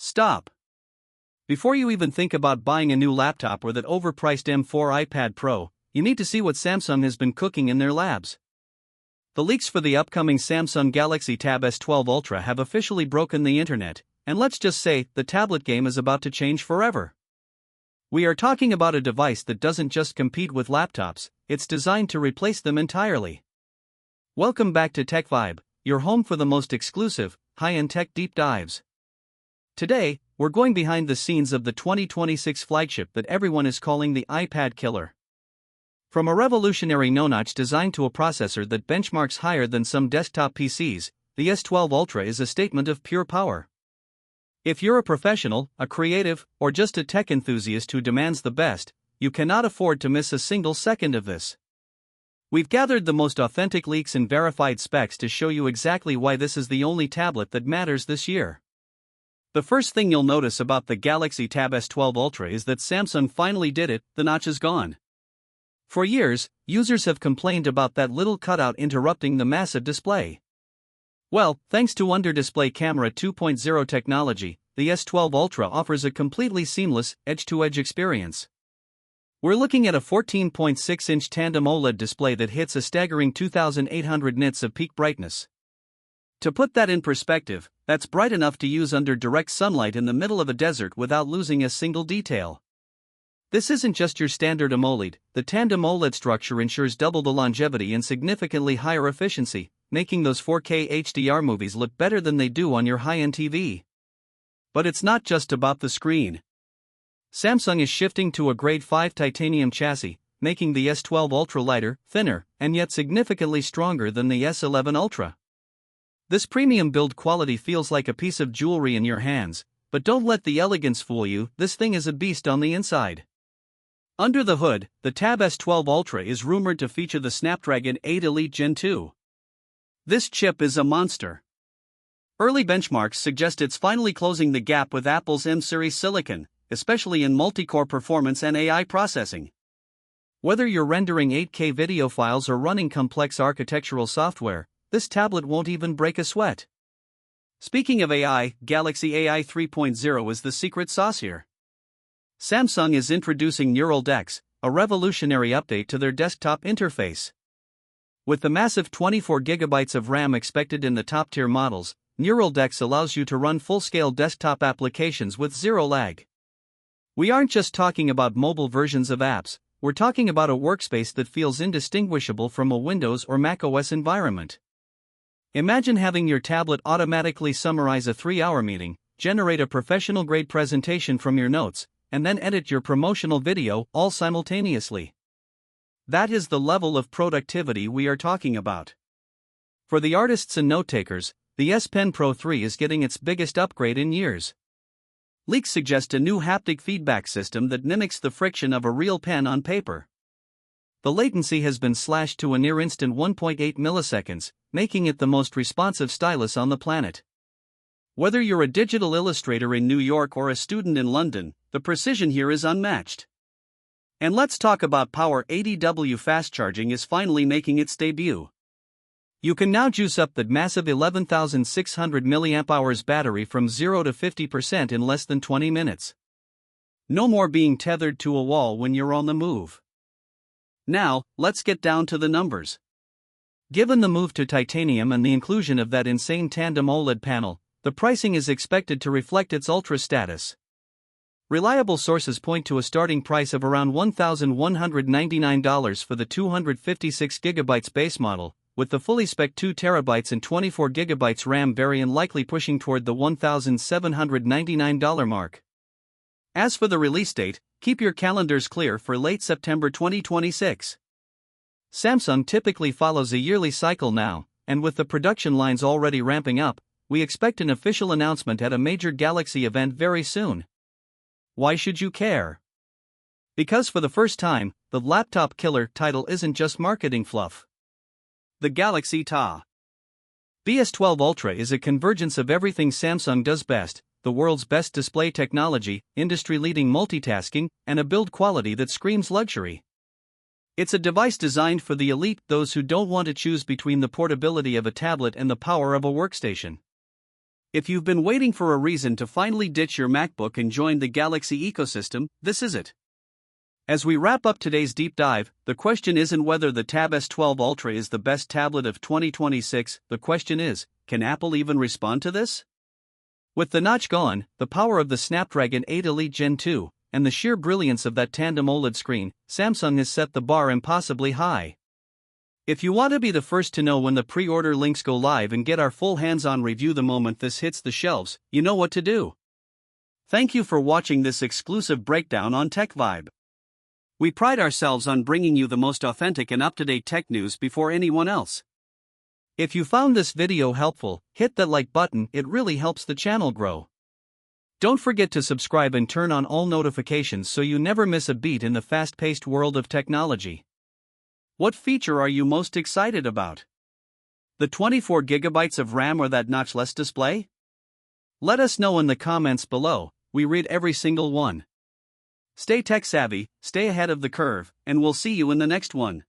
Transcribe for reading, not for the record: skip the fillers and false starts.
Stop. Before you even think about buying a new laptop or that overpriced M4 iPad Pro, you need to see what Samsung has been cooking in their labs. The leaks for the upcoming Samsung Galaxy Tab S12 Ultra have officially broken the internet, and let's just say, the tablet game is about to change forever. We are talking about a device that doesn't just compete with laptops, it's designed to replace them entirely. Welcome back to TechVibe, your home for the most exclusive, high-end tech deep dives. Today, we're going behind the scenes of the 2026 flagship that everyone is calling the iPad killer. From a revolutionary no-notch design to a processor that benchmarks higher than some desktop PCs, the S12 Ultra is a statement of pure power. If you're a professional, a creative, or just a tech enthusiast who demands the best, you cannot afford to miss a single second of this. We've gathered the most authentic leaks and verified specs to show you exactly why this is the only tablet that matters this year. The first thing you'll notice about the Galaxy Tab S12 Ultra is that Samsung finally did it, the notch is gone. For years, users have complained about that little cutout interrupting the massive display. Well, thanks to Under-Display Camera 2.0 technology, the S12 Ultra offers a completely seamless, edge-to-edge experience. We're looking at a 14.6-inch Tandem OLED display that hits a staggering 2,800 nits of peak brightness. To put that in perspective, that's bright enough to use under direct sunlight in the middle of a desert without losing a single detail. This isn't just your standard AMOLED, the Tandem OLED structure ensures double the longevity and significantly higher efficiency, making those 4K HDR movies look better than they do on your high-end TV. But it's not just about the screen. Samsung is shifting to a Grade 5 titanium chassis, making the S12 Ultra lighter, thinner, and yet significantly stronger than the S11 Ultra. This premium build quality feels like a piece of jewelry in your hands, but don't let the elegance fool you, this thing is a beast on the inside. Under the hood, the Tab S12 Ultra is rumored to feature the Snapdragon 8 Elite Gen 2. This chip is a monster. Early benchmarks suggest it's finally closing the gap with Apple's M-series silicon, especially in multi-core performance and AI processing. Whether you're rendering 8K video files or running complex architectural software, this tablet won't even break a sweat. Speaking of AI, Galaxy AI 3.0 is the secret sauce here. Samsung is introducing Neural Dex, a revolutionary update to their desktop interface. With the massive 24GB of RAM expected in the top-tier models, Neural Dex allows you to run full-scale desktop applications with zero lag. We aren't just talking about mobile versions of apps, we're talking about a workspace that feels indistinguishable from a Windows or macOS environment. Imagine having your tablet automatically summarize a 3-hour meeting, generate a professional-grade presentation from your notes, and then edit your promotional video, all simultaneously. That is the level of productivity we are talking about. For the artists and note-takers, the S Pen Pro 3 is getting its biggest upgrade in years. Leaks suggest a new haptic feedback system that mimics the friction of a real pen on paper. The latency has been slashed to a near-instant 1.8 milliseconds, making it the most responsive stylus on the planet. Whether you're a digital illustrator in New York or a student in London, the precision here is unmatched. And let's talk about power. 80W fast charging is finally making its debut. You can now juice up that massive 11,600 mAh battery from 0 to 50% in less than 20 minutes. No more being tethered to a wall when you're on the move. Now, let's get down to the numbers. Given the move to titanium and the inclusion of that insane Tandem OLED panel, the pricing is expected to reflect its ultra status. Reliable sources point to a starting price of around $1,199 for the 256GB base model, with the fully spec 2TB and 24GB RAM variant likely pushing toward the $1,799 mark. As for the release date, keep your calendars clear for late September 2026. Samsung typically follows a yearly cycle now, and with the production lines already ramping up, we expect an official announcement at a major Galaxy event very soon. Why should you care? Because for the first time, the laptop killer title isn't just marketing fluff. The Galaxy Tab S12 Ultra is a convergence of everything Samsung does best: the world's best display technology, industry-leading multitasking, and a build quality that screams luxury. It's a device designed for the elite, those who don't want to choose between the portability of a tablet and the power of a workstation. If you've been waiting for a reason to finally ditch your MacBook and join the Galaxy ecosystem, this is it. As we wrap up today's deep dive, the question isn't whether the Tab S12 Ultra is the best tablet of 2026, the question is, can Apple even respond to this? With the notch gone, the power of the Snapdragon 8 Elite Gen 2, and the sheer brilliance of that Tandem OLED screen, Samsung has set the bar impossibly high. If you want to be the first to know when the pre-order links go live and get our full hands-on review the moment this hits the shelves, you know what to do. Thank you for watching this exclusive breakdown on TechVibe. We pride ourselves on bringing you the most authentic and up-to-date tech news before anyone else. If you found this video helpful, hit that like button, it really helps the channel grow. Don't forget to subscribe and turn on all notifications so you never miss a beat in the fast-paced world of technology. What feature are you most excited about? The 24 GB of RAM or that notchless display? Let us know in the comments below, we read every single one. Stay tech savvy, stay ahead of the curve, and we'll see you in the next one.